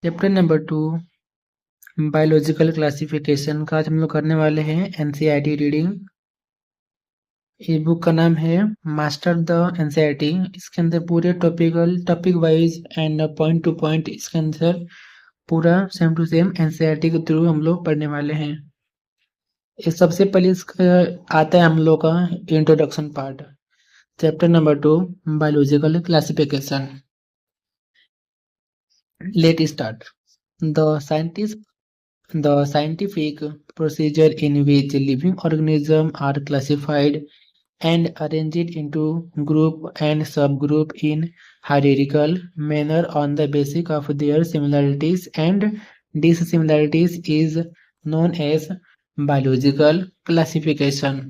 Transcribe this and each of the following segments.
Chapter number 2 biological classification का आज हम लोग करने वाले हैं एनसीईआरटी रीडिंग। इस बुक का नाम है मास्टर द एनसीईआरटी। इसके अंदर पूरे topic wise and point two point इसके अंदर पूरा सेम टू सेम एनसीईआरटी के थ्रू हम लोग पढ़ने वाले हैं। इस सबसे पहले इसका आता है हम लोग का introduction part. Chapter number 2 biological classification. Let start. The scientific procedure in which living organisms are classified and arranged into group and subgroup in hierarchical manner on the basis of their similarities and dissimilarities is known as biological classification.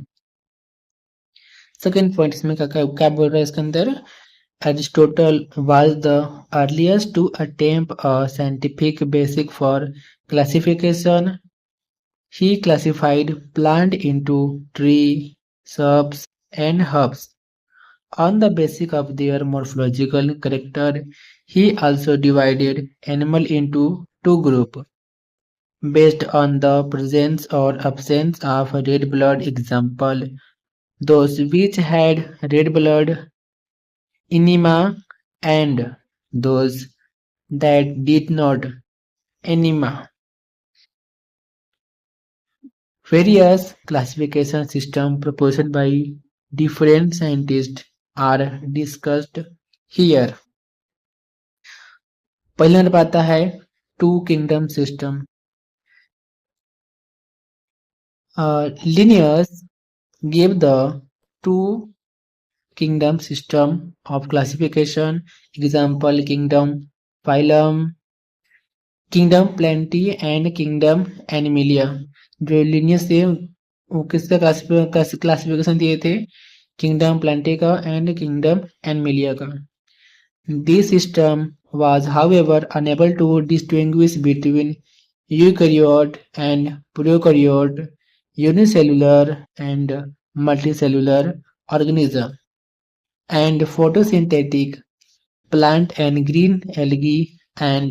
Second point इसमें क्या बोल रहा है इसके अंदर? Aristotle was the earliest to attempt a scientific basis for classification. He classified plants into trees, shrubs, and herbs on the basis of their morphological character. He also divided animals into two groups based on the presence or absence of red blood. Example: those which had red blood enema and those that did not enema. Various classification systems proposed by different scientists are discussed here. पहले number आता है two kingdom system. Linnaeus gave the two kingdom system of classification. Example: kingdom phylum, kingdom plenty and kingdom Animalia. जो Linnaeus थे वो किसका classification दिए थे? Kingdom plenty का एंड किंगडम एनिमिलिया का। This system was however unable to distinguish between eukaryote and prokaryote, unicellular and multicellular organism, and photosynthetic plant and green algae and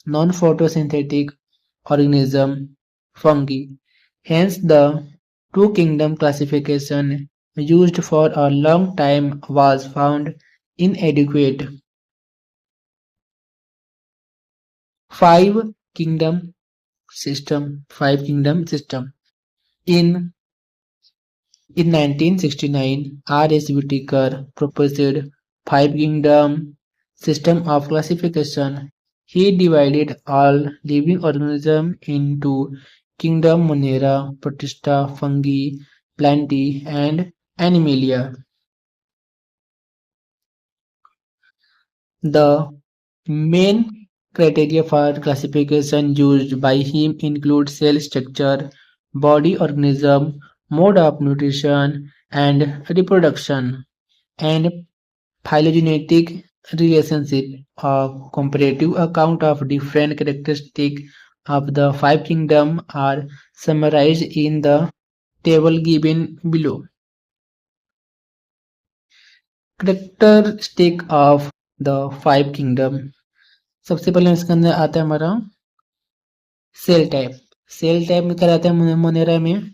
non-photosynthetic organism, fungi. Hence, the two kingdom classification used for a long time was found inadequate. Five kingdom system. In 1969, R.S. Whitaker proposed five kingdom system of classification. He divided all living organisms into kingdom Monera, Protista, Fungi, Plantae, and Animalia. The main criteria for classification used by him include cell structure, body organism, mode of nutrition and reproduction, and phylogenetic relationship. A comparative account of different characteristics of the five kingdoms are summarized in the table given below. Characteristic of the five kingdom. सबसे पहले इसके अंदर आता है हमारा cell type. Cell type में क्या रहता है? मोनेरा में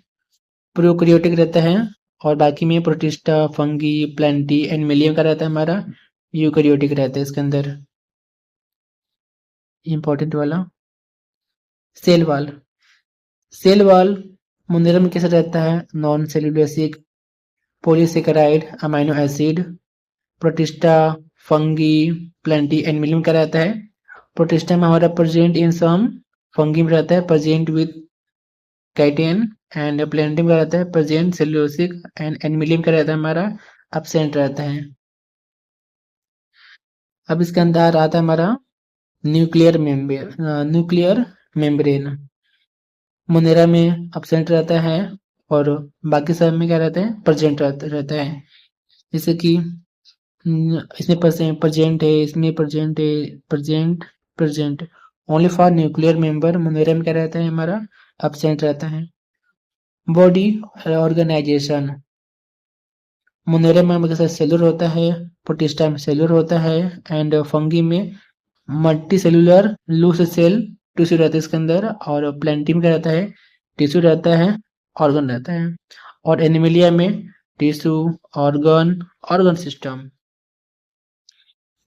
प्रोकैरियोटिक रहता है और बाकी में प्रोटिस्टा, फंगी, प्लेंटी, एनिमलियम का रहता है हमारा यूकैरियोटिक रहता है। इसके अंदर इंपॉर्टेंट वाला सेल वाल मोनेरा में कैसा रहता है? Non cellulosic polysaccharide amino acid. Protista, fungi, plantae, animalia का रहता है? प्रोटिस्टा में हमारा प्रेजेंट इन सम, फंगी में रहता है प्रेजेंट विद कैटेन, एंड प्लेंटी में रहता है प्रेजेंट सेल्यूलोसिक, एंड एनिमलियम का रहता है हमारा एब्सेंट रहता है। अब इसके अंदर आता है हमारा न्यूक्लियर मेम्ब्रेन। मोनेरा में एब्सेंट रहता है और बाकी सब में क्या रहता है? प्रेजेंट रहता है। जैसे कि इसमें प्रेजेंट है, इसमें present only for nuclear member. Monera में क्या रहता है? हमारा एब्सेंट रहता है। बॉडी ऑर्गेनाइजेशन मोनेरा में हमारे साथ सेलुलर होता है, प्रोटिस्टा में सेलुलर होता है, एंड फंगी में multicellular loose cell tissue रहता है इसके अंदर, और प्लेंटी में क्या रहता है, टिश्यू रहता है, ऑर्गन रहता है, और एनिमिलिया में tissue, organ, organ system.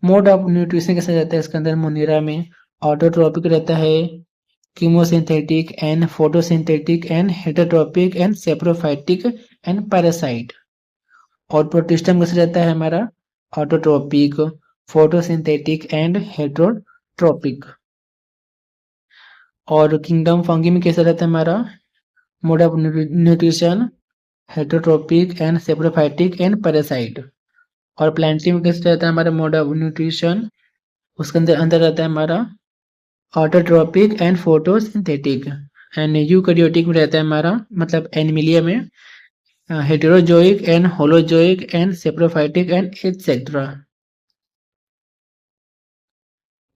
Mode of nutrition कैसा रहता है इसके अंदर, मोनेरा में ऑटोट्रोपिक रहता है, chemosynthetic and photosynthetic and heterotrophic and saprophytic and parasite. और प्रोटिस्टम कैसे रहता है हमारा, ऑटोट्रोपिक, फोटोसिंथेटिक एंड हेटेरोट्रोपिक। और किंगडम फंगी में कैसा रहता है हमारा, mode of nutrition heterotrophic and saprophytic and parasite. और प्लांटी में कैसे रहता है हमारा मोड ऑफ न्यूट्रिशन, उसके अंदर अंदर रहता है हमारा autotrophic and photosynthetic. And eukaryotic में रहता है हमारा, मतलब एनिमिलिया में heterozoic and holozoic and saprophytic and et cetera.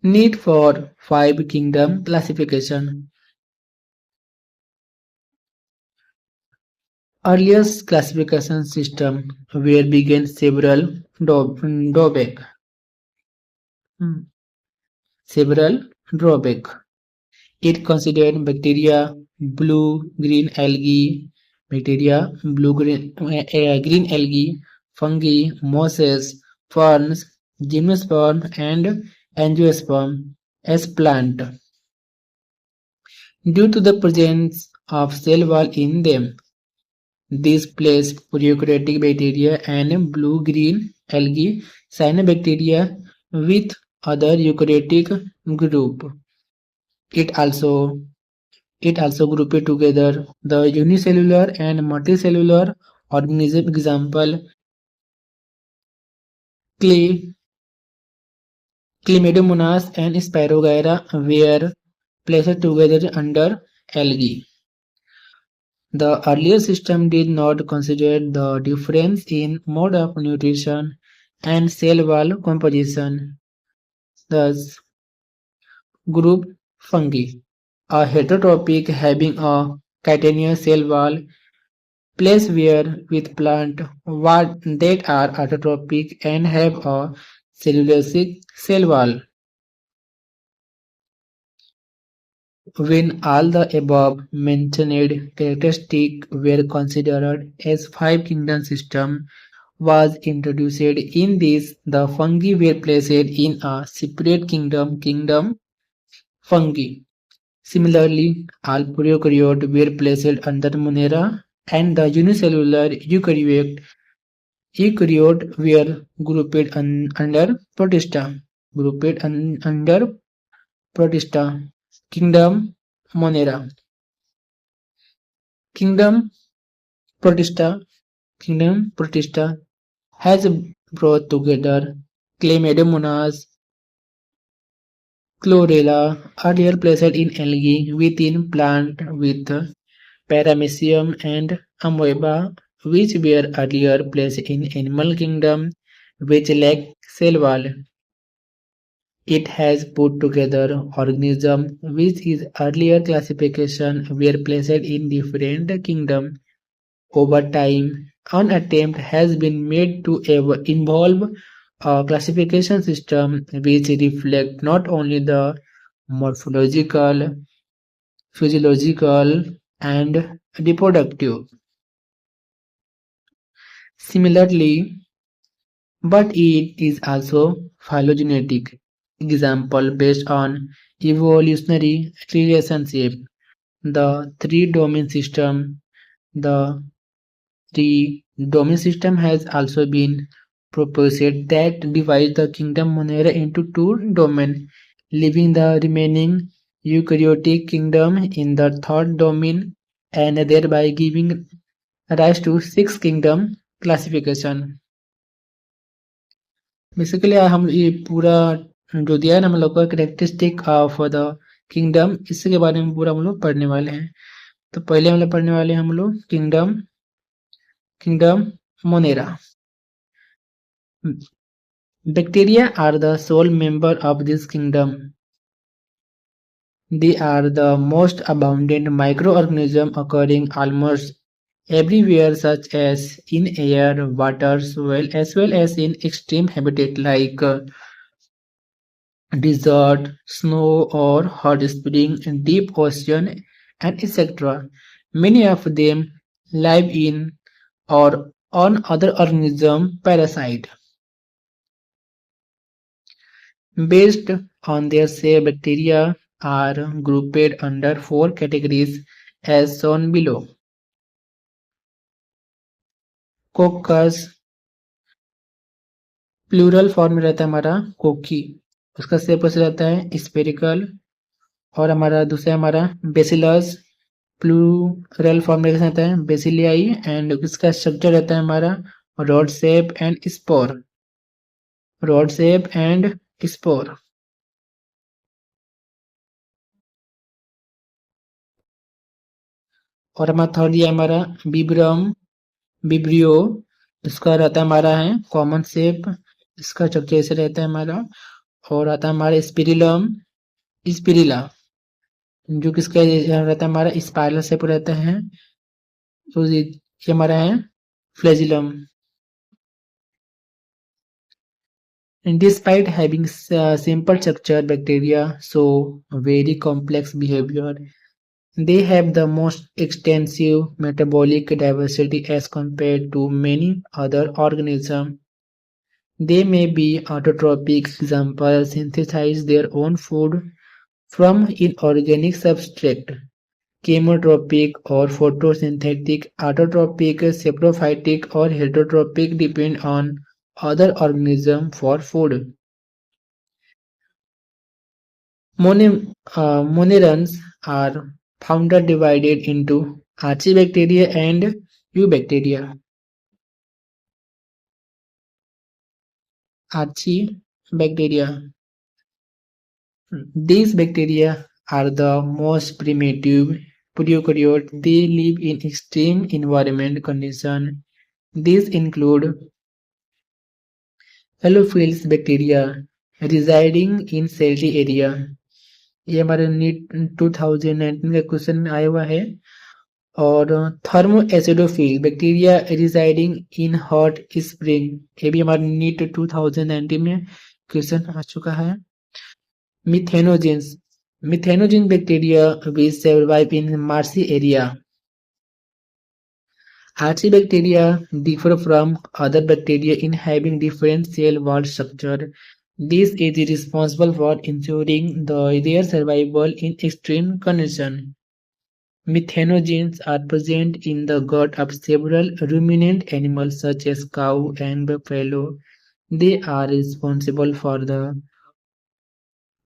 Need for 5 kingdom classification. Earliest classification system where began several drawback. Several drawback. It considered bacteria, blue-green algae, bacteria, green algae, fungi, mosses, ferns, gymnosperm, and angiosperm as plant. Due to the presence of cell wall in them, this placed prokaryotic bacteria and blue-green algae cyanobacteria with other eukaryotic group. It also grouped together the unicellular and multicellular organism. Example: Chlamydomonas and Spirogyra were placed together under algae. The earlier system did not consider the difference in mode of nutrition and cell wall composition. Thus, group fungi, a heterotrophic having a chitinous cell wall, place where with plant that are autotrophic and have a cellulosic cell wall. When all the above mentioned characteristics were considered as 5 kingdom system was introduced in this, the fungi were placed in a separate kingdom, kingdom fungi. Similarly, all prokaryotes were placed under Monera, and the unicellular eukaryote were grouped under Protista. Under Protista. Kingdom Monera. Kingdom Protista. Kingdom Protista has brought together Chlamydomonas, chlorella, earlier placed in algae, within plant with Paramecium and Amoeba, which were earlier placed in animal kingdom, which lack cell wall. It has put together organisms which is earlier classification were placed in different kingdom. Over time, an attempt has been made to involve a classification system which reflect not only the morphological, physiological, and reproductive. Similarly, but it is also phylogenetic. Example based on evolutionary relationship. The three-domain system. The three-domain system has also been proposed that divides the kingdom Monera into two domains, leaving the remaining eukaryotic kingdom in the third domain and thereby giving rise to six kingdom classification. Basically हम ये पूरा जो दिया है ना हम लोग का करेक्टरिस्टिक ऑफ द किंगडम, इसके बारे में पूरा हम लोग पढ़ने वाले हैं। तो पहले हम लोग पढ़ने वाले हैं हम लोग kingdom Monera. Bacteria are the sole member of this kingdom. They are the most abundant microorganisms occurring almost everywhere, such as in air, water, soil, as well as in extreme habitat like desert, snow, or hot spring, deep ocean, and etc. Many of them live in or on other organism parasite. Based on their shape, bacteria are grouped under four categories as shown below. Coccus plural form में रहता है हमारा कोकी, उसका shape कैसे रहता है spherical. और हमारा दूसरा हमारा बेसिलस प्लूरल फॉर्म में कैसे रहता है बेसिलियाई, एंड इसका स्ट्रक्चर रहता है हमारा rod shape and spore, rod shape and spore. और हमारा थर्ड ये हमारा विब्रम विब्रियो, इसका रहता है हमारा है कॉमन शेप, इसका स्ट्रक्चर ऐसे रहता है हमारा। और आता है हमारा स्पिरिलम स्पिरिला, जो किसका यहाँ रहता है हमारा स्पाइरल शेप रहता है। तो ये हमारा है flagellum. Despite having simple structure, bacteria show very complex behavior. They have the most extensive metabolic diversity as compared to many other organisms. They may be autotrophic, example, synthesize their own food from inorganic substrate, chemotropic or photosynthetic, autotrophic, saprophytic or heterotrophic depend on other organisms for food. Monerans are further divided into archibacteria and eubacteria. Archibacteria. These bacteria are the most primitive prokaryote. They live in extreme environment conditions. These include Halophilus bacteria residing in salty area. ये हमारे NEET 2019 का question में आया हुआ है। और thermo acidophil bacteria residing in hot spring, ये भी हमारे नीट 2019 में क्वेश्चन आ चुका है। Methanogens methanogen bacteria which survive in marshy area. Archibacteria differ from other bacteria in having different cell wall structure. This is responsible for ensuring their survival in extreme conditions. Methanogens are present in the gut of several ruminant animals such as cow and buffalo. They are responsible for the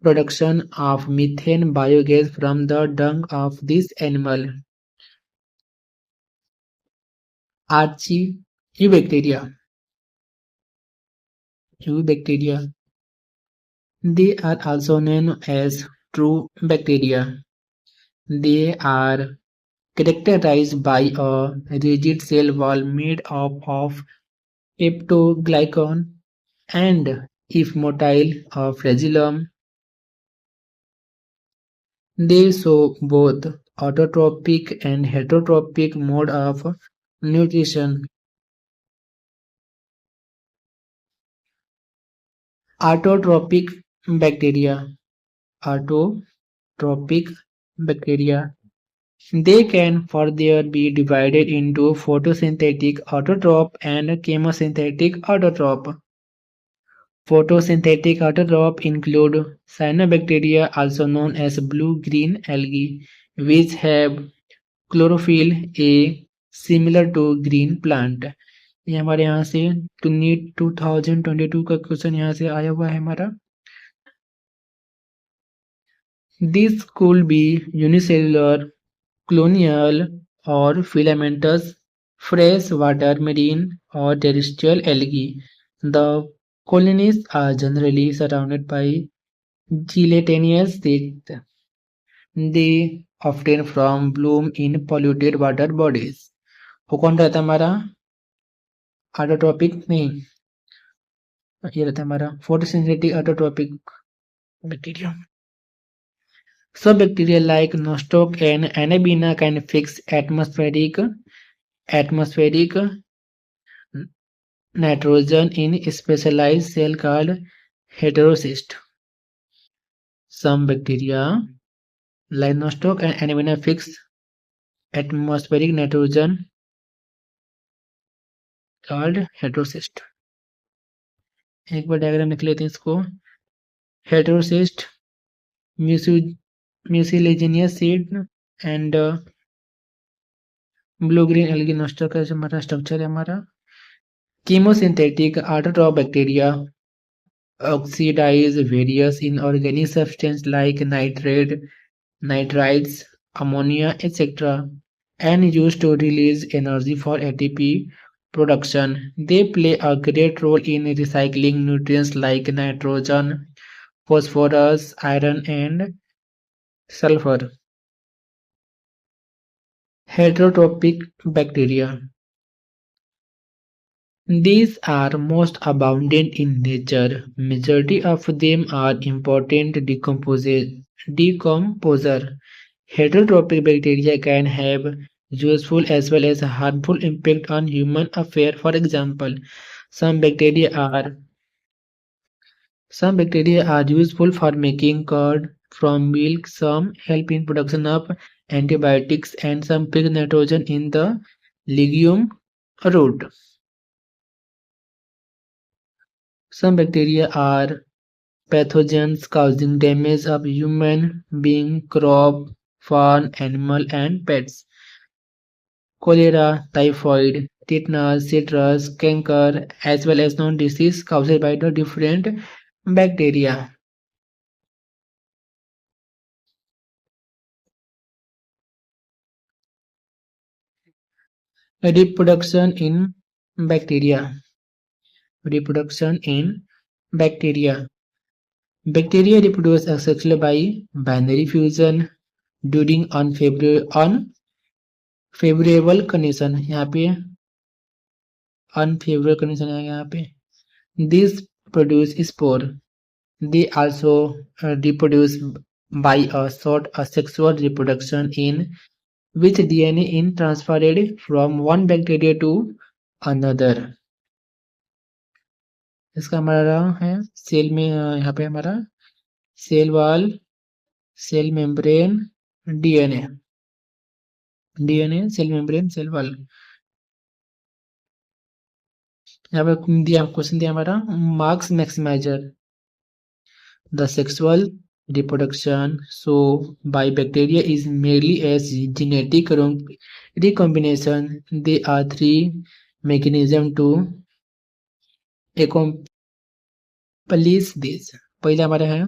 production of methane biogas from the dung of this animal. Archaeobacteria. Eubacteria. They are also known as true bacteria. They are characterized by a rigid cell wall made up of peptoglycan and, if motile, a flagellum. They show both autotrophic and heterotrophic mode of nutrition. Autotrophic bacteria. Autotrophic bacteria. They can further be divided into photosynthetic autotroph and chemosynthetic autotroph. Photosynthetic autotrophs include cyanobacteria, also known as blue-green algae, which have chlorophyll A similar to green plant. ये हमारे यहाँ से NEET 2022 का question यहाँ से आया हुआ है हमारा। This could be unicellular, colonial, or filamentous, freshwater marine, or terrestrial algae. The colonies are generally surrounded by gelatinous sheaths. They often form bloom in polluted water bodies. वो कौन रहता है हमारा ऑटोट्रॉपिक नहीं, ये रहता है हमारा photosynthetic autotrophic bacteria. Some bacteria like Nostoc and Anabaena can fix atmospheric nitrogen in specialized cell called heterocyst. Some bacteria, like nostoc and anemia, fix atmospheric nitrogen called heterocyst. एक बार डायग्राम लिख लेते हैं इसको. Heterocyst, mucilaginous seed and blue green algae nostoc का हमारा structure है हमारा. Chemosynthetic autotroph bacteria oxidize various inorganic substances like nitrate, nitrites, ammonia, etc. and use to release energy for ATP production. They play a great role in recycling nutrients like nitrogen, phosphorus, iron, and sulfur. Heterotrophic bacteria. These are most abundant in nature. Majority of them are important decomposer. Heterotrophic bacteria can have useful as well as harmful impact on human affairs. For example, some bacteria are some bacteria are useful for making curd from milk. Some help in production of antibiotics, and some fix nitrogen in the legume root. Some bacteria are pathogens causing damage of human being, crop, farm, animal, and pets. Cholera, typhoid, tetanus, citrus, canker, as well as known disease caused by the different bacteria. Reproduction in bacteria. Reproduction in bacteria. Bacteria reproduce asexually by binary fusion during unfavorable condition. यहाँ पे unfavorable condition है यहाँ पे. These produce spore. They also reproduce by a short asexual reproduction in which DNA is transferred from one bacteria to another. इसका हमारा है cell में यहाँ पे हमारा cell wall, cell membrane, DNA, cell membrane, cell wall. यहाँ पे दिया क्वेश्चन दिया हमारा marks maximizer. The sexual reproduction so by bacteria is merely a genetic recombination. There are three mechanisms to accomplish this. पहला हमारा है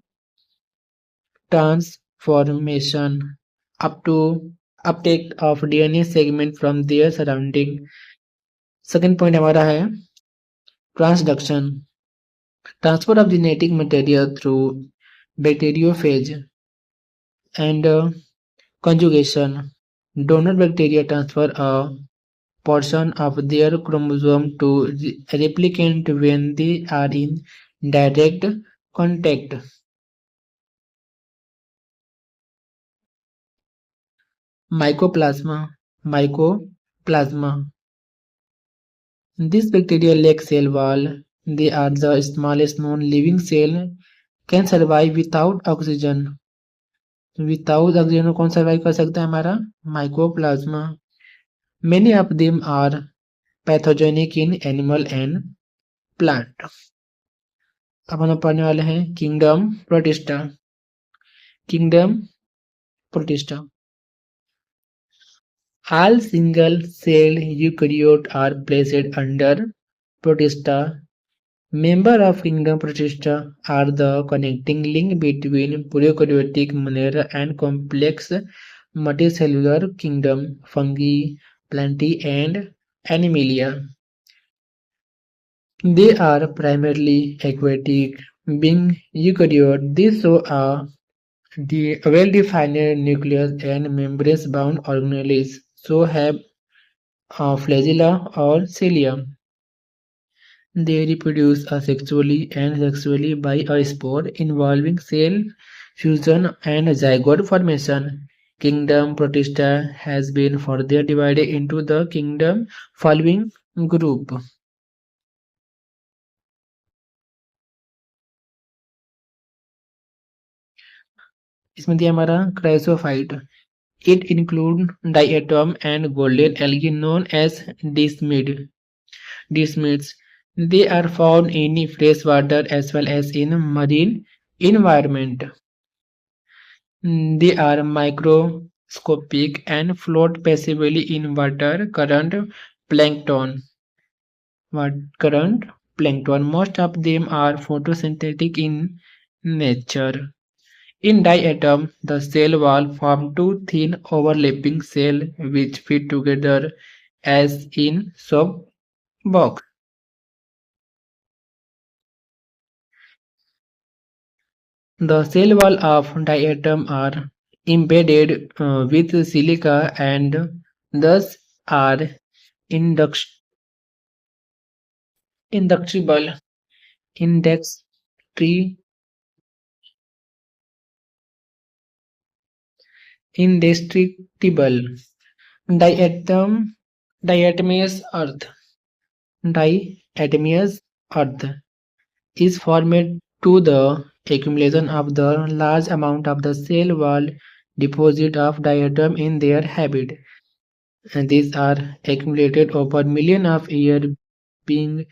transformation up to uptake of DNA segment from their surrounding. Second point हमारा है transduction, transfer of genetic material through bacteriophage. And conjugation, donor bacteria transfer a portion of their chromosome to replicant when they are in direct contact. Mycoplasma. This bacteria lack cell wall. They are the smallest known living cell. Can survive without oxygen. Without oxygen कौन survive कर सकता है हमारा mycoplasma. Many of them are pathogenic in animal and plant. अब हम पढ़ने वाले हैं kingdom protista. All single-celled eukaryotes are placed under Protista. Members of kingdom Protista are the connecting link between prokaryotic monoera and complex multicellular kingdom, fungi, plantae, and animalia. They are primarily aquatic, being eukaryote. These show a well-defined nucleus and membrane-bound organelles, so have flagella or cilia. They reproduce asexually and sexually by a spore involving cell fusion and zygote formation. Kingdom Protista has been further divided into the kingdom following group. इसमें दिया हमारा chrysophyte. It include diatom and golden algae known as desmids. Desmids. They are found in freshwater as well as in marine environment. They are microscopic and float passively in water plankton. Current plankton. Most of them are photosynthetic in nature. In diatom, the cell wall form two thin overlapping cells which fit together as in soap box. The cell wall of diatom are embedded with silica and thus are indux- indestructible. Indextri- Indestructible. Diatom, diatomeous earth. Diatomeous earth is formed to the accumulation of the large amount of the cell wall deposit of diatom in their habit. And these are accumulated over millions of years being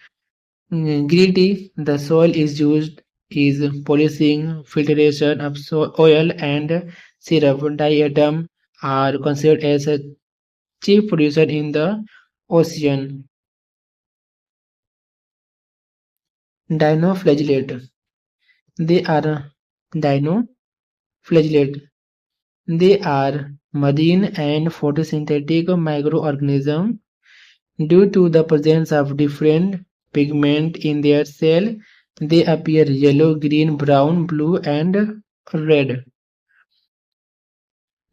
gritty. The soil is used is polishing, filtration of oil and syrup. Diatom are considered as a chief producer in the ocean. Dinoflagellate. They are dinoflagellate. They are marine and photosynthetic microorganisms. Due to the presence of different pigments in their cell, they appear yellow, green, brown, blue, and red.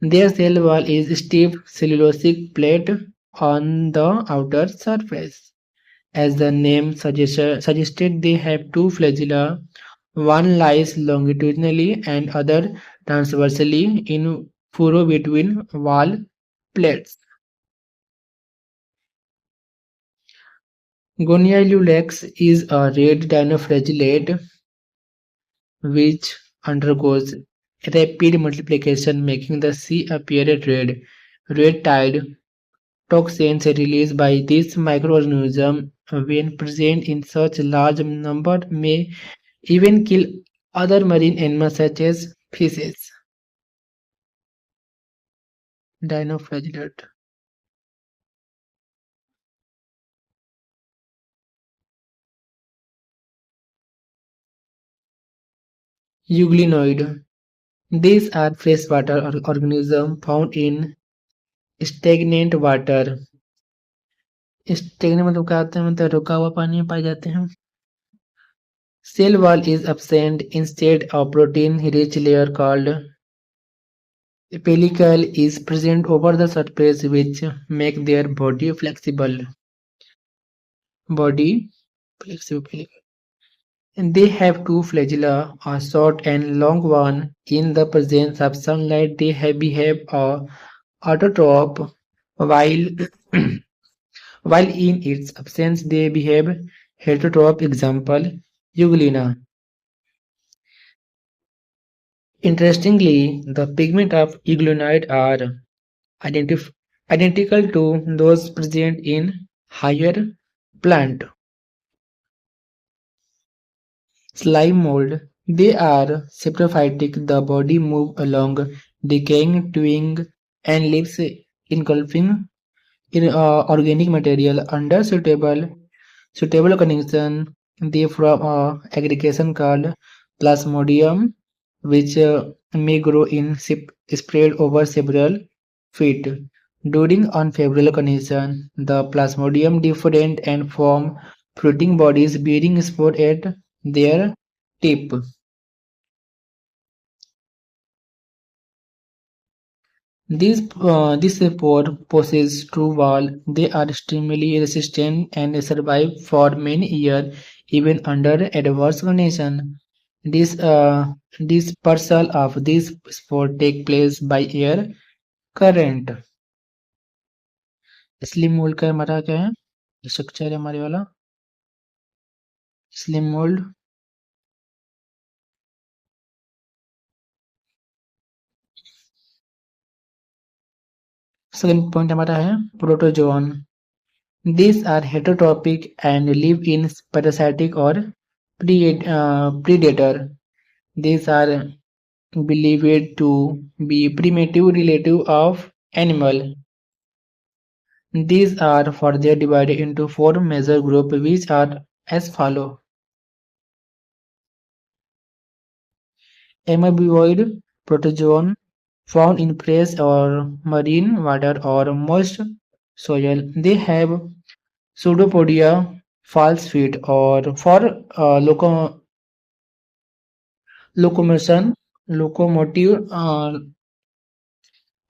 Their cell wall is stiff cellulosic plate on the outer surface. As the name suggested, they have two flagella. One lies longitudinally and other transversely in furrow between wall plates. Gonialulex is a red dinoflagellate which undergoes rapid multiplication, making the sea appear red. Red tide toxins released by this microorganism, when present in such large number, may even kill other marine animals such as fishes. Dinoflagellate. Euglenoid. These are freshwater organisms found in stagnant water. stagnant मतलब क्या होता है, मतलब रुका हुआ पानी में पाए जाते हैं. Cell wall is absent. Instead, a protein-rich layer called pellicle is present over the surface, which make their body flexible. Body flexible. And they have two flagella, a short and long one. In the presence of sunlight, they behave autotroph, while while in its absence, they behave heterotroph. Example: Euglena. Interestingly, the pigments of euglenoid are identif- identical to those present in higher plant. Slime mold. They are saprophytic. The body moves along decaying twig and leaves engulfing in organic material under suitable condition. They form a aggregation called plasmodium, which may grow in spread over several feet. During unfavorable conditions, the plasmodium different and form fruiting bodies bearing spore at their tip. These spore possess true wall. They are extremely resistant and survive for many years even under adverse conditions. This dispersal of these spore take place by air current. Slim mould का हमारा क्या है structure है हमारे वाला slim mould second point हमारा है protozoan. These are heterotrophic and live in parasitic or predator. These are believed to be primitive relative of animal. These are further divided into four major groups which are as follow. Amoeboid protozoan found in fresh or marine water or moist soil. They have pseudopodia, false feet, or for locomotion, locomotive,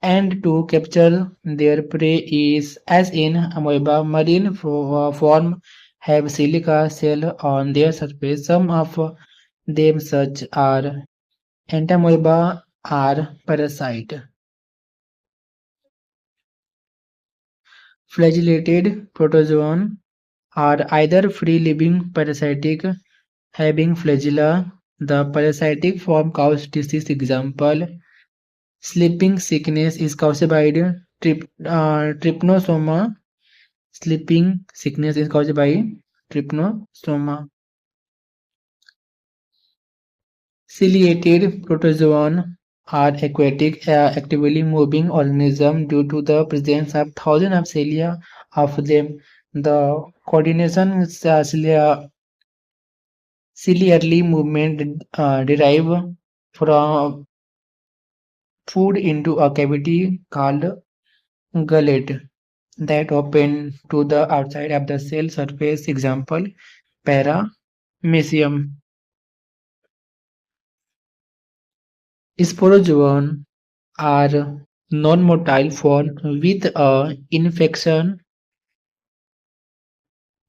and to capture their prey is as in amoeba. Marine form have silica shell on their surface. Some of them, such are entamoeba, are parasite. Flagellated protozoan are either free-living parasitic having flagella. The parasitic form cause disease. Example: sleeping sickness is caused by trypanosoma. Sleeping sickness is caused by trypanosoma. Ciliated protozoan are aquatic, actively moving organisms due to the presence of thousands of cilia of them. The coordination ciliarly movement derive from food into a cavity called gullet that open to the outside of the cell surface. Example: paramecium. Sporozoan are non-motile forms with a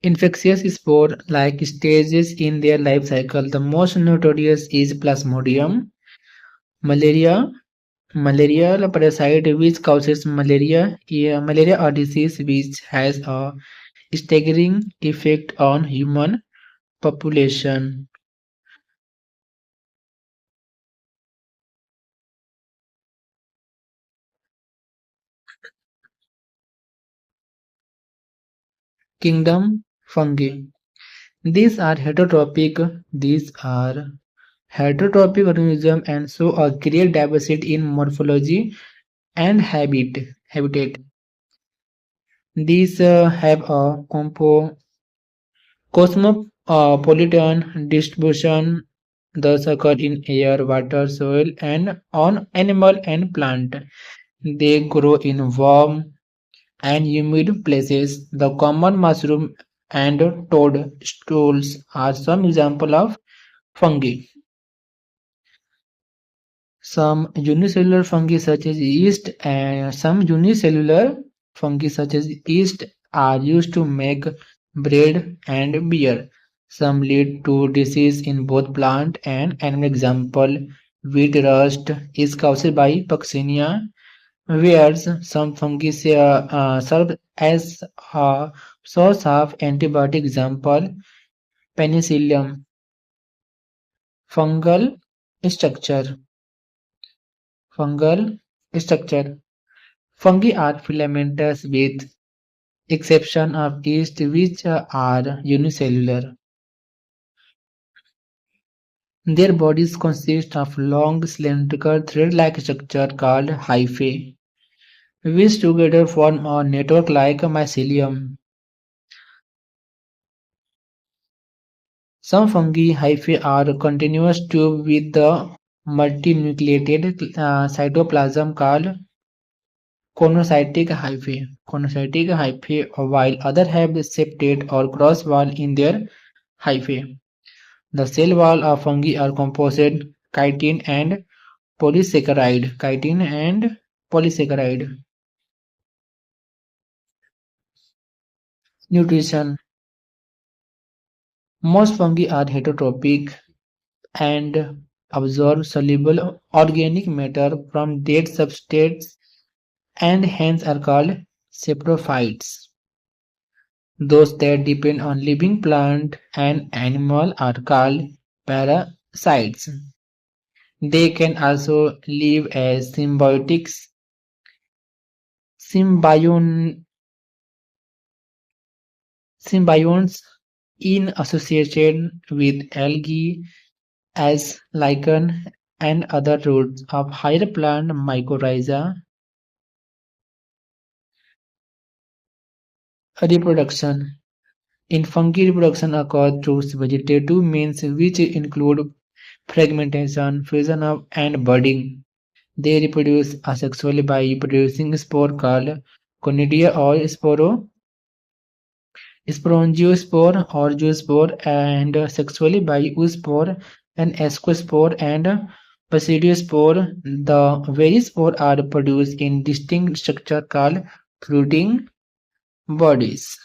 infectious spore-like stages in their life cycle. The most notorious is Plasmodium malaria. Malarial parasite which causes malaria, malaria or disease which has a staggering effect on human population. Kingdom fungi. These are heterotrophic. These are heterotrophic organisms and show a great diversity in morphology and habitat. These have a cosmopolitan distribution, thus occur in air, water, soil, and on animal and plant. They grow in warm and humid places. The common mushroom and toadstools are some example of fungi. Some unicellular fungi such as yeast are used to make bread and beer. Some lead to disease in both plant and animal. Example: wheat rust is caused by Puccinia, whereas some fungi serve as a source of antibiotic. Example: penicillium. Fungal structure. Fungal structure. Fungi are filamentous with exception of yeast which are unicellular. Their bodies consist of long cylindrical thread-like structure called hyphae, which together form a network like a mycelium. Some fungi hyphae are continuous tube with the multinucleated cytoplasm called conocytic hyphae, while others have septate or cross wall in their hyphae. The cell wall of fungi are composite chitin and polysaccharide. Nutrition. Most fungi are heterotrophic and absorb soluble organic matter from dead substrates and hence are called saprophytes. Those that depend on living plant and animal are called parasites. They can also live as Symbion, symbionts in association with algae as lichen and other roots of higher plant mycorrhiza. Reproduction. In fungi, reproduction occurs through vegetative means which include fragmentation, fusion of, and budding. They reproduce asexually by producing spore called conidia or sporangiospore or zoospore, and sexually by oospore and ascospore and basidiospore. The various spores are produced in distinct structure called fruiting bodies.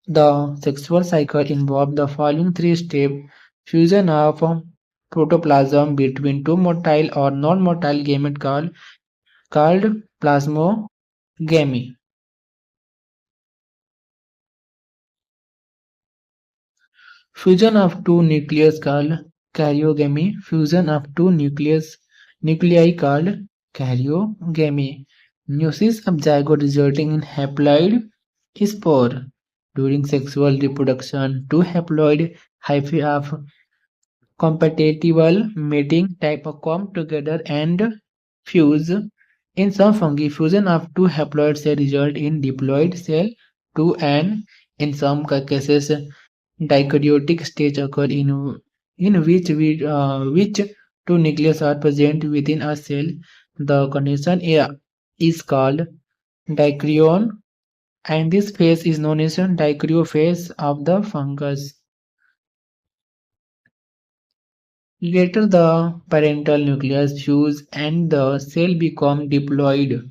The sexual cycle involves the following three steps: fusion of protoplasm between two motile or non-motile gametes called plasmogamy. Fusion of two nucleus called karyogamy. Fusion of two nuclei called karyogamy. Meiosis of zygote resulting in haploid spore. During sexual reproduction, two haploid hyphae of compatible mating type come together and fuse. In some fungi, fusion of two haploid cells result in diploid cell two, and in some cases dikaryotic stage occur in which two nucleus are present within a cell. The condition is called dikaryon, and this phase is known as dikaryo phase of the fungus. Later the parental nucleus fuse and the cell become diploid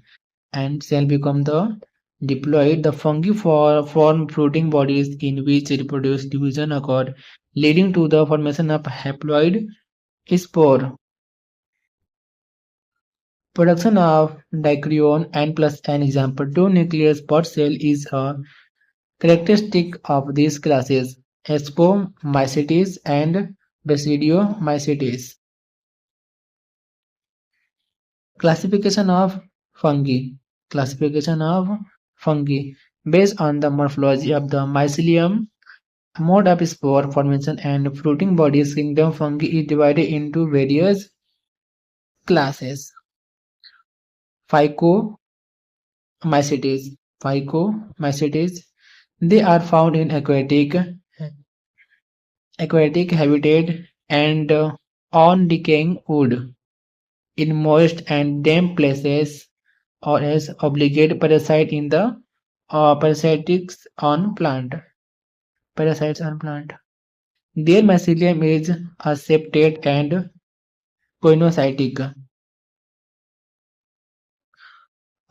and cell become the diploid. The fungi form fruiting bodies in which reproduced division occur, leading to the formation of haploid spore. Production of dikryon and plus an example 2 nucleus per cell is a characteristic of these classes, Spomycetes and Basidiomycetes. Classification of fungi. Classification of fungi. Based on the morphology of the mycelium, mode of spore formation and fruiting bodies, kingdom fungi is divided into various classes. Phycomycetes. Phycomycetes. They are found in aquatic habitat and on decaying wood, in moist and damp places, or as obligate parasite in the parasitics on plant. Parasites on plant. Their mycelium is aseptate and coinocytic.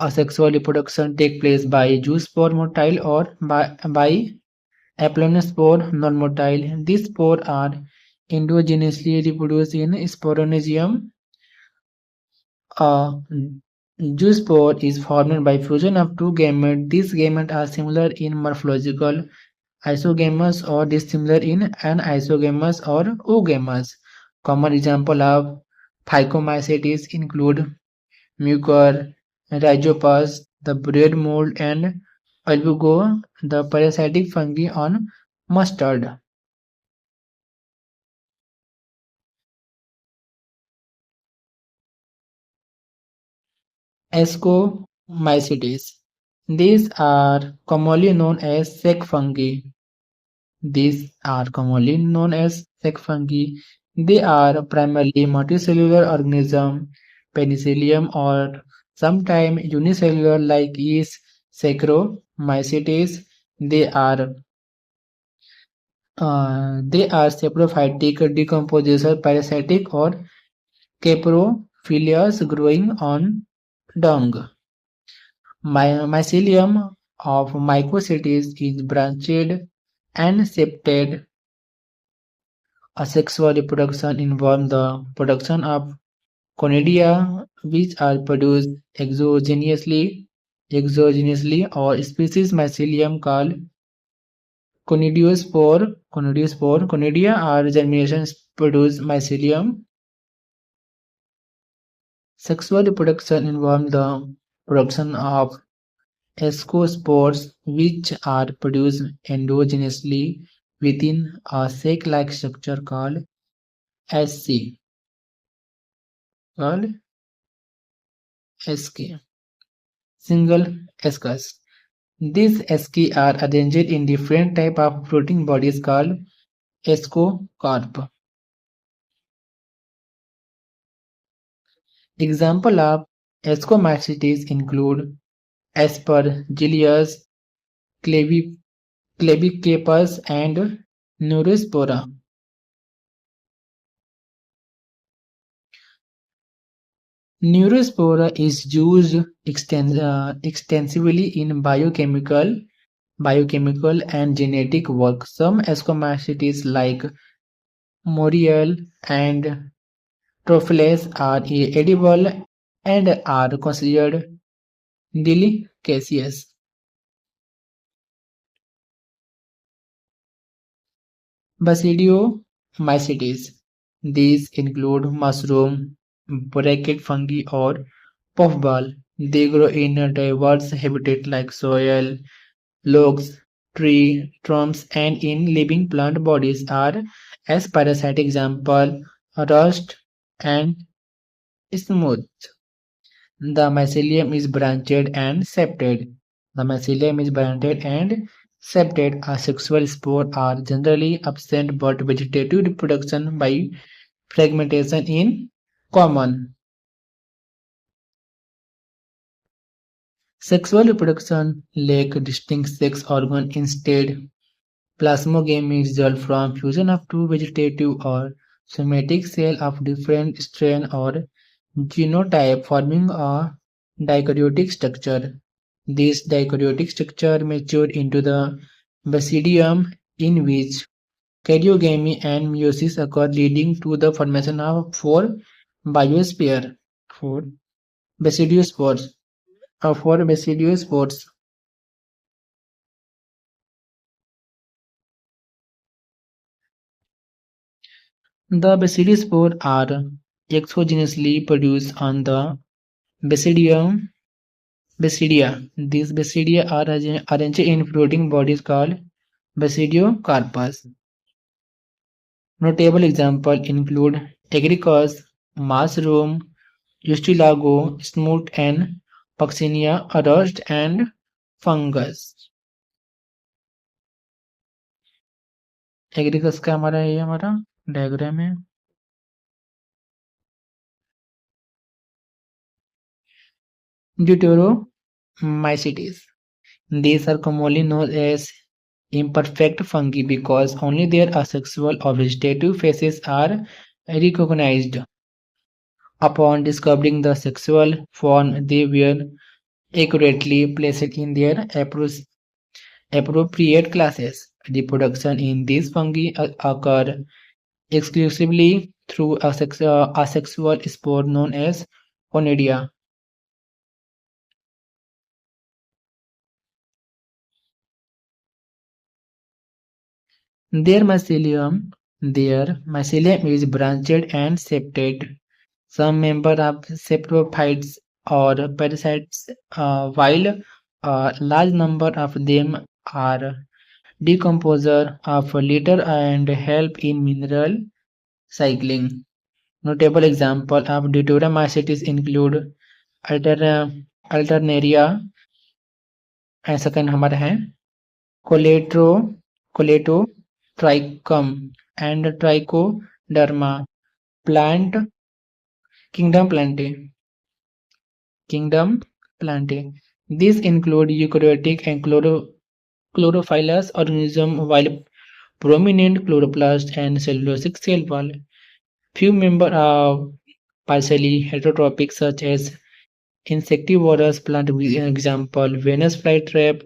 Asexual reproduction takes place by zoospore motile or by Aplonospore non-motile. These spores are endogenously reproduced in Sporonigium. A zoospore is formed by fusion of two gametes. These gametes are similar in morphological isogamous or dissimilar in anisogamous or oogamous. Common examples of phycomycetes include Mucor, Rhizopus, the bread mold, and Albugo, the parasitic fungi on mustard. Ascomycetes. These are commonly known as sac fungi. These are commonly known as sac fungi. They are primarily multicellular organisms, penicillium, or sometimes unicellular like yeast, Saccharomycetes. They are they are saprophytic, decomposition, parasitic, or caprophilious, growing on dung. Mycelium of Mycocetes is branched and septate. Asexual reproduction involves the production of conidia, which are produced exogenously, or species mycelium called conidiospore. Conidia are germination produce mycelium. Sexual reproduction involves the production of ascospores, which are produced endogenously within a sac-like structure called SC. Called SK. Single ascus. These SK are arranged in different type of floating bodies called ascocarp. Example of ascomycetes include Aspergillus, clavi- Clavicapus, and Neurospora. Neurospora is used extensively in biochemical and genetic work. Some ascomycetes like Moriel and Trophiles are edible and are considered delicacies. Basidiomycetes. These include mushroom, bracket fungi, or puffball. They grow in a diverse habitat like soil, logs, tree trunks, and in living plant bodies are as parasite example rust and smooth. The mycelium is branched and septate. The mycelium is branched and septate. Asexual spores are generally absent, but vegetative reproduction by fragmentation in common. Sexual reproduction lack distinct sex organ. Instead, plasmogamy results from fusion of two vegetative or somatic cells of different strain or genotype, forming a dikaryotic structure. This dikaryotic structure matured into the basidium, in which karyogamy and meiosis occur, leading to the formation of biosphere, four basidiospores. Four basidiospores. The basidiospores are exogenously produced on the basidium basidia. These basidia are arranged in floating bodies called basidiocarpus. Notable examples include Agricus, mushroom, Ustilago, smooth and Puccinia, rust and fungus. Agricus का हमारा diagram है. Deuteromycetes. These are commonly known as imperfect fungi because only their asexual or vegetative phases are recognized. Upon discovering the sexual form, they were accurately placed in their appropriate classes. Reproduction in these fungi occur exclusively through a asexual spore known as conidia. Their mycelium is branched and septate. Some member of saprophytes or parasites, while a large number of them are decomposer of litter and help in mineral cycling. Notable examples of deuteromycetes include alter, alternaria, and second हमारा है coleto coleto trichum and trichoderma plant kingdom plantae. These include eukaryotic and chlorophyllous organisms, while prominent chloroplast and cellulosic cell wall. Few members are partially heterotrophic, such as insectivorous plant, example Venus flytrap,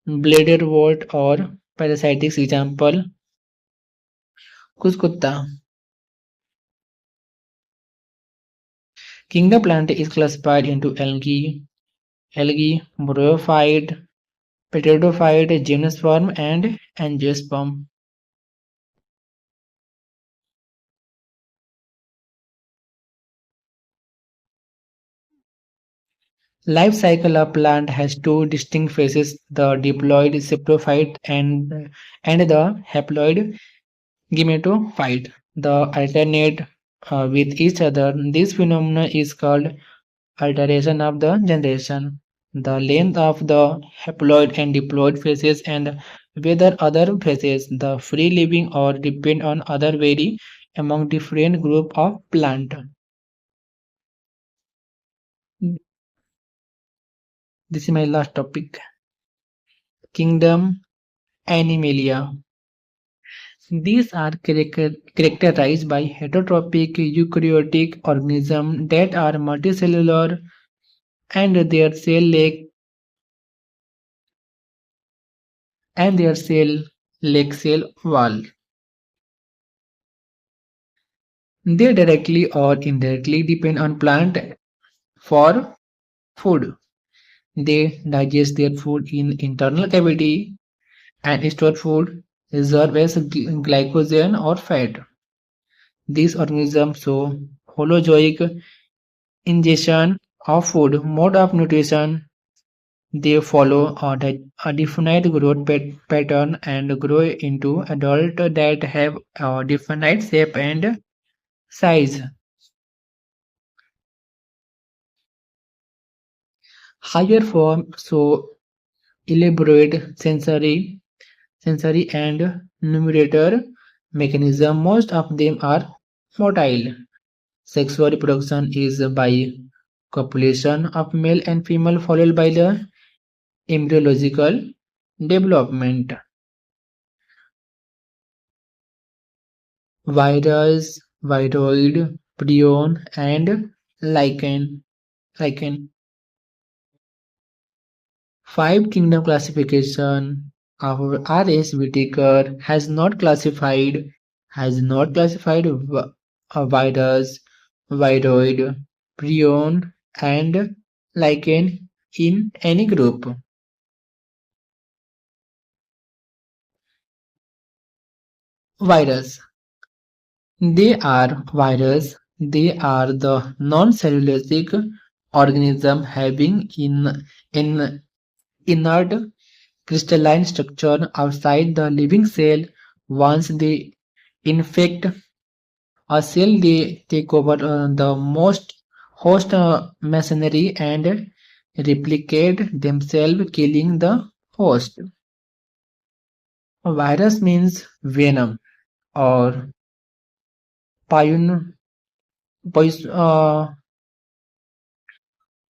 bladderwort, or parasitic, example Cuscutta. Kingdom plant is classified into algae, bryophyte, pteridophyte, gymnosperm, and angiosperm. Life cycle of plant has two distinct phases: the diploid saprophyte and the haploid gametophyte. The alternate with each other. This phenomenon is called alteration of the generation. The length of the haploid and diploid phases and whether other phases, the free living or depend on other vary among different group of plant. This is my last topic. Kingdom Animalia. These are characterized by heterotrophic eukaryotic organisms that are multicellular and their cell like cell wall. They directly or indirectly depend on plant for food. They digest their food in internal cavity and store food reserve as glycogen or fat. These organisms show holozoic ingestion of food, mode of nutrition. They follow a definite growth pattern and grow into adults that have a definite shape and size. Higher form show elaborate sensory and numerator mechanism. Most of them are motile. Sexual reproduction is by copulation of male and female followed by the embryological development. Virus, viroid, prion, and lichen. Five kingdom classification. Our R.S. Whitaker has not classified a virus, viroid, prion, and lichen in any group. Virus. They are the non-cellulosic organism having in inert crystalline structure outside the living cell. Once they infect a cell, they take over the most host machinery and replicate themselves, killing the host. A virus means venom or poison, pois- uh,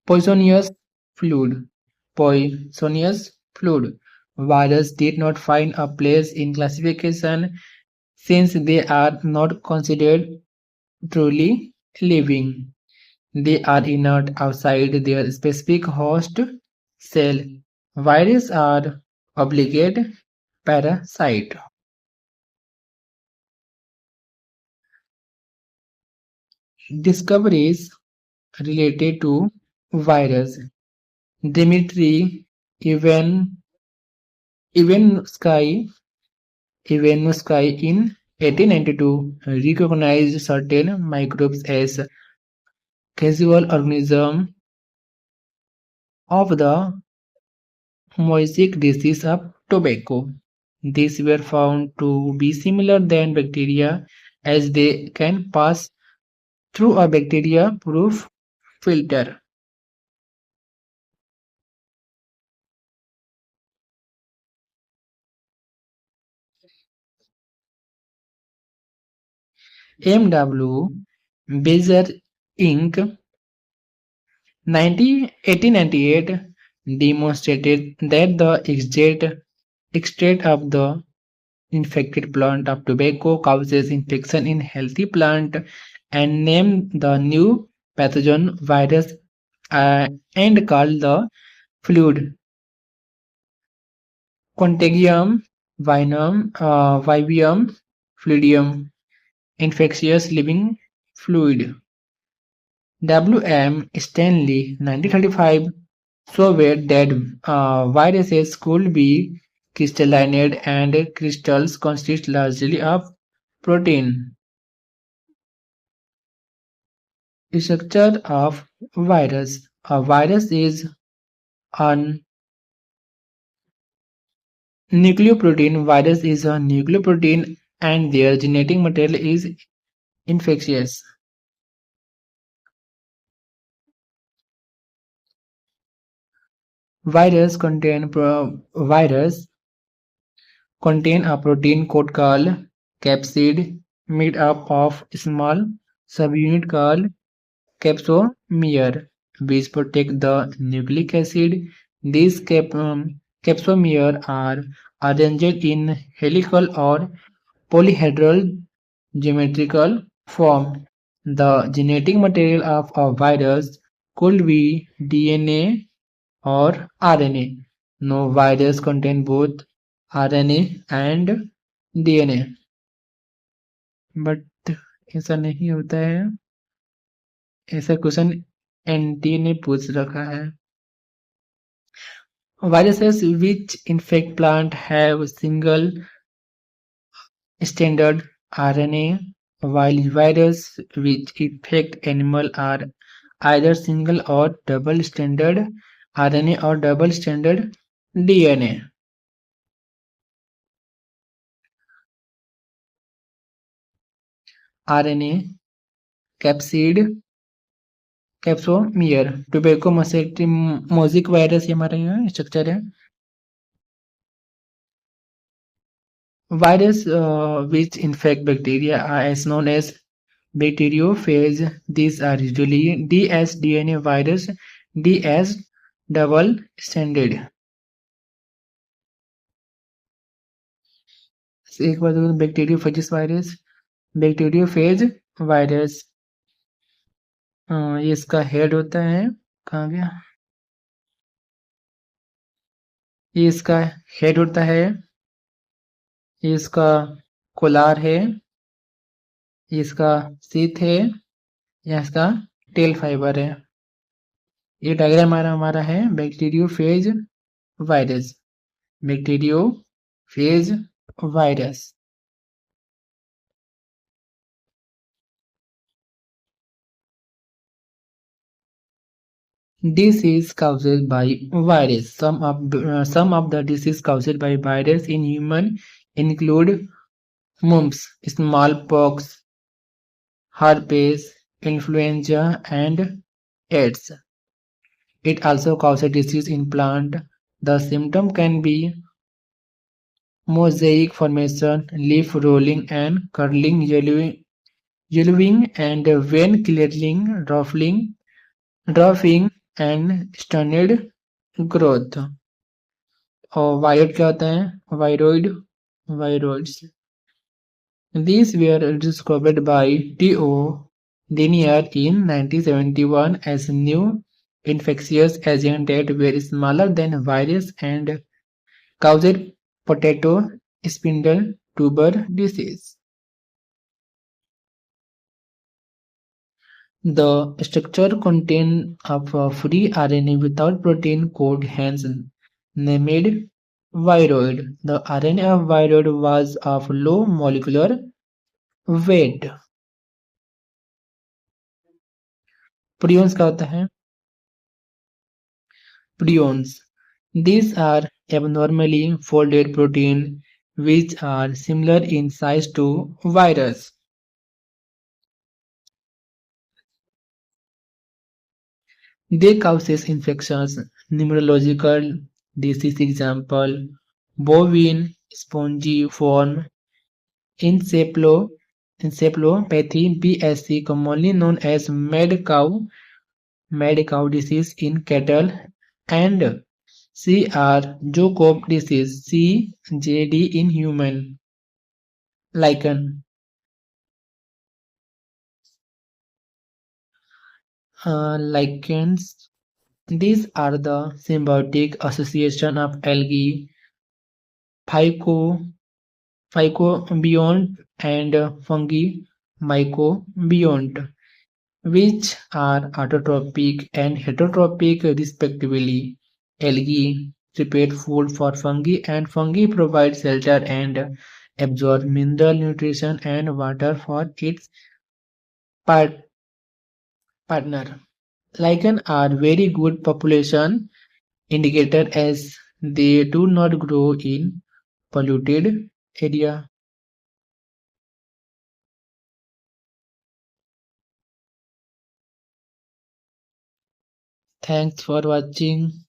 poisonous fluid. Poisonous fluid. Virus did not find a place in classification since they are not considered truly living. They are inert outside their specific host cell. Viruses are obligate parasite. Discoveries related to virus. Dmitry Ivan Ivanovsky in 1892 recognized certain microbes as causal organisms of the mosaic disease of tobacco. These were found to be similar than bacteria as they can pass through a bacteria-proof filter. M.W. Bezer Inc. 1898 demonstrated that the extract of the infected plant of tobacco causes infection in healthy plant and named the new pathogen virus and called the fluid contagium vivium fluidium infectious living fluid. W.M. Stanley 1935 showed that viruses could be crystalline and crystals consist largely of protein. Structure of virus. A virus is a nucleoprotein. Virus is a nucleoprotein and their genetic material is infectious. Virus contain a protein code called capsid made up of small subunit called capsomere, which protect the nucleic acid. These capsomere are arranged in helical or polyhedral geometrical form. The genetic material of a virus could be DNA or RNA. No virus contain both RNA and DNA. But ऐसा नहीं होता है. ऐसा question n t ने पूछ रखा है. Viruses which infect plant have single stranded RNA, while viruses which infect animal are either single or double stranded RNA or double stranded DNA. RNA capsid capsomere tobacco mosaic virus ये हमारा यहाँ structure है. Virus which infect bacteria are as known as bacteriophage. These are usually dsDNA virus, ds double stranded. एक बार bacteriophages virus bacteriophage virus ये इसका head होता है. कहाँ गया? ये इसका हेड होता है. ये इसका कोलार है. ये इसका सीथ है. यह इसका टेल फाइबर है. ये डायग्राम हमारा है bacteriophage virus. Bacteriophage virus. Disease caused by virus. Some of the disease caused by virus in human include mumps, smallpox, herpes, influenza, and AIDS. It also causes disease in plant. The symptom can be mosaic formation, leaf rolling and curling, yellowing and vein clearing, dropping and stunted growth. और viroid क्या होता है? Viroids. These were discovered by T.O. Denier in 1971 as new infectious agents that were smaller than virus and caused potato spindle tuber disease. The structure contains of a free RNA without protein code, hence named viroid. The RNA of viroid was of low molecular weight. Prions क्या होता है? Prions. These are abnormally folded protein which are similar in size to virus. They causes infections. Neurological disease example bovine spongiform encephalopathy BSC commonly known as mad cow disease in cattle and Jacob disease CJD in human. Lichen. Lichens. These are the symbiotic association of algae, phycobiont and fungi mycobiont, which are autotrophic and heterotrophic respectively. Algae prepare food for fungi and fungi provide shelter and absorb mineral nutrition and water for its partner. Lichen are very good population indicator as they do not grow in polluted area. Thanks for watching.